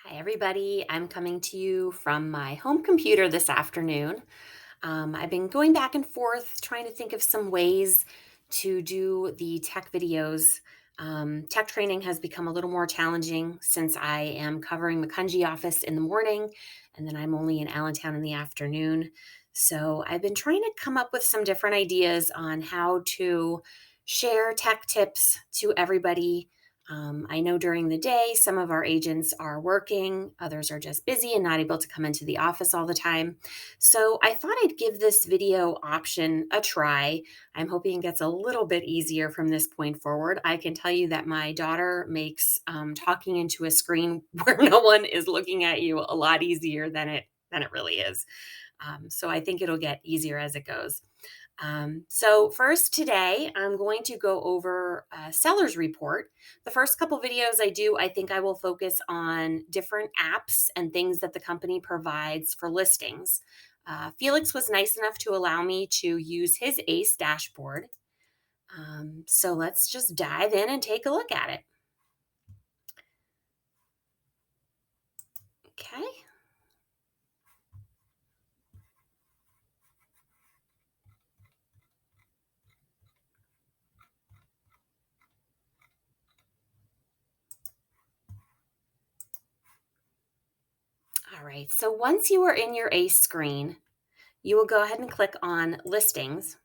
Hi, everybody. I'm coming to you from my home computer this afternoon. I've been going back and forth trying to think of some ways to do the tech videos. Tech training has become a little more challenging since I am covering the Kunji office in the morning and then I'm only in Allentown in the afternoon. So I've been trying to come up with some different ideas on how to share tech tips to everybody. I know during the day, some of our agents are working, others are just busy and not able to come into the office all the time. So I thought I'd give this video option a try. I'm hoping it gets a little bit easier from this point forward. I can tell you that my daughter makes talking into a screen where no one is looking at you a lot easier than it really is. So I think it'll get easier as it goes. So first today, I'm going to go over a seller's report. The first couple videos I do, I think I will focus on different apps and things that the company provides for listings. Felix was nice enough to allow me to use his ACE dashboard. So let's just dive in and take a look at it. Okay. All right. So once you are in your ACE screen, you will go ahead and click on listings.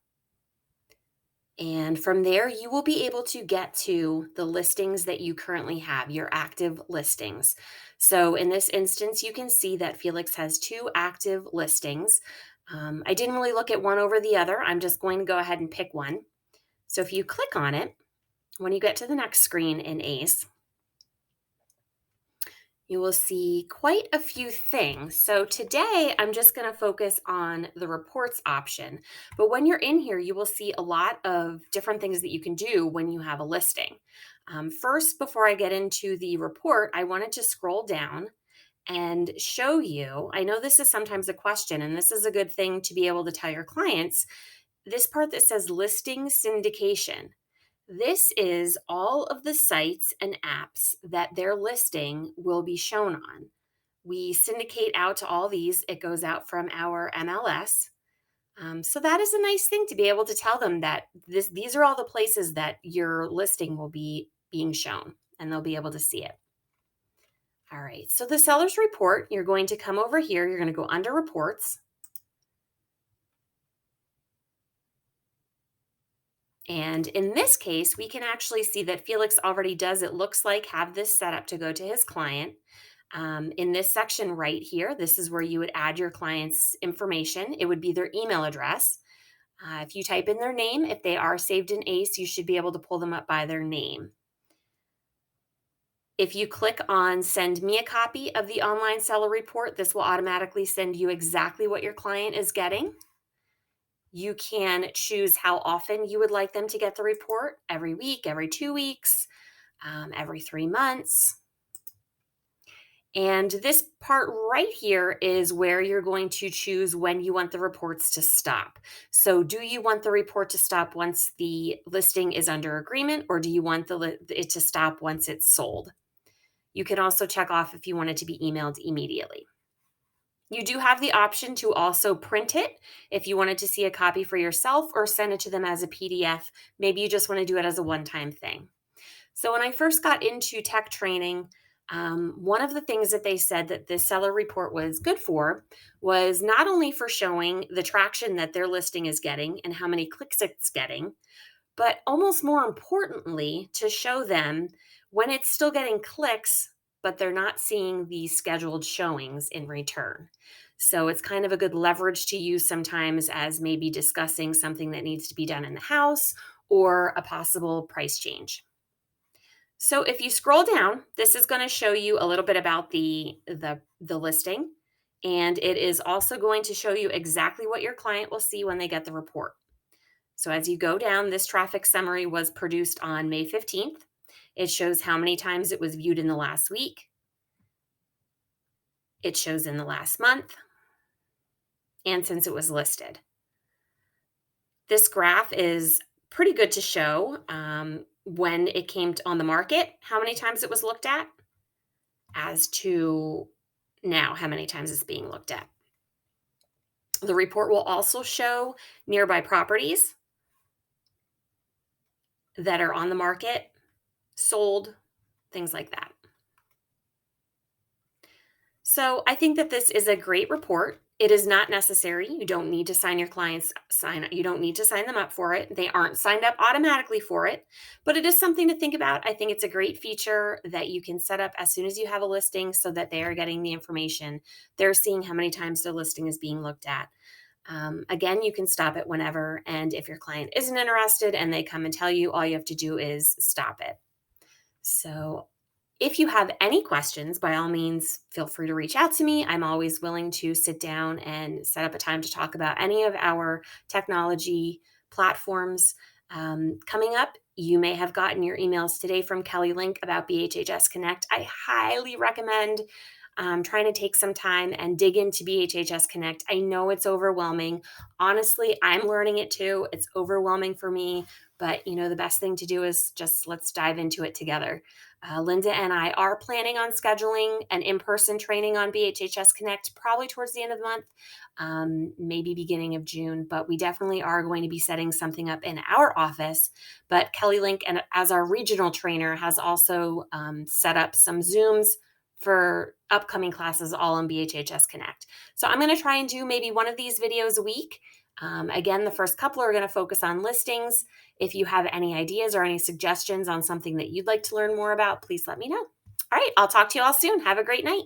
And from there, you will be able to get to the listings that you currently have, your active listings. So in this instance, you can see that Felix has two active listings. I didn't really look at one over the other. I'm just going to go ahead and pick one. So if you click on it, when you get to the next screen in ACE, you will see quite a few things. So today I'm just going to focus on the reports option. But when you're in here, you will see a lot of different things that you can do when you have a listing. First, before I get into the report, I wanted to scroll down and show you. I know this is sometimes a question, and this is a good thing to be able to tell your clients. This part that says listing syndication. This is all of the sites and apps that their listing will be shown on. We syndicate out to all these. It goes out from our MLS. So that is a nice thing to be able to tell them that these are all the places that your listing will be being shown and they'll be able to see it. All right. So the seller's report, you're going to come over here. You're going to go under reports. And in this case, we can actually see that Felix already does, it looks like, have this set up to go to his client. In this section right here, this is where you would add your client's information. It would be their email address. If you type in their name, if they are saved in ACE, you should be able to pull them up by their name. If you click on send me a copy of the online seller report, this will automatically send you exactly what your client is getting. You can choose how often you would like them to get the report, every week, every 2 weeks, every 3 months. And this part right here is where you're going to choose when you want the reports to stop. So, do you want the report to stop once the listing is under agreement, or do you want it to stop once it's sold? You can also check off if you want it to be emailed immediately. You do have the option to also print it if you wanted to see a copy for yourself or send it to them as a PDF. Maybe you just want to do it as a one time thing. So, when I first got into tech training, one of the things that they said that this seller report was good for was not only for showing the traction that their listing is getting and how many clicks it's getting, but almost more importantly, to show them when it's still getting clicks, but they're not seeing the scheduled showings in return. So it's kind of a good leverage to use sometimes as maybe discussing something that needs to be done in the house or a possible price change. So if you scroll down, this is going to show you a little bit about the listing, and it is also going to show you exactly what your client will see when they get the report. So as you go down, this traffic summary was produced on May 15th. It shows how many times it was viewed in the last week. It shows in the last month and since it was listed. This graph is pretty good to show when it came on the market, how many times it was looked at, as to now how many times it's being looked at. The report will also show nearby properties that are on the market, sold, things like that. So I think that this is a great report. It is not necessary. You don't need to sign your clients sign you don't need to sign them up for it. They aren't signed up automatically for it, but it is something to think about. I think it's a great feature that you can set up as soon as you have a listing so that they are getting the information. They're seeing how many times their listing is being looked at. Again, you can stop it whenever. And if your client isn't interested and they come and tell you, all you have to do is stop it. So, if you have any questions, by all means, feel free to reach out to me. I'm always willing to sit down and set up a time to talk about any of our technology platforms. Coming up, you may have gotten your emails today from Kelly Link about BHHS Connect. I highly recommend trying to take some time and dig into BHHS Connect. I know it's overwhelming. Honestly, I'm learning it too. It's overwhelming for me, but the best thing to do is just let's dive into it together. Linda and I are planning on scheduling an in-person training on BHHS Connect probably towards the end of the month, maybe beginning of June, but we definitely are going to be setting something up in our office. But Kelly Link, and as our regional trainer, has also set up some Zooms for upcoming classes all on BHHS Connect. So I'm going to try and do maybe one of these videos a week. Again, the first couple are going to focus on listings. If you have any ideas or any suggestions on something that you'd like to learn more about, please let me know. All right, I'll talk to you all soon. Have a great night.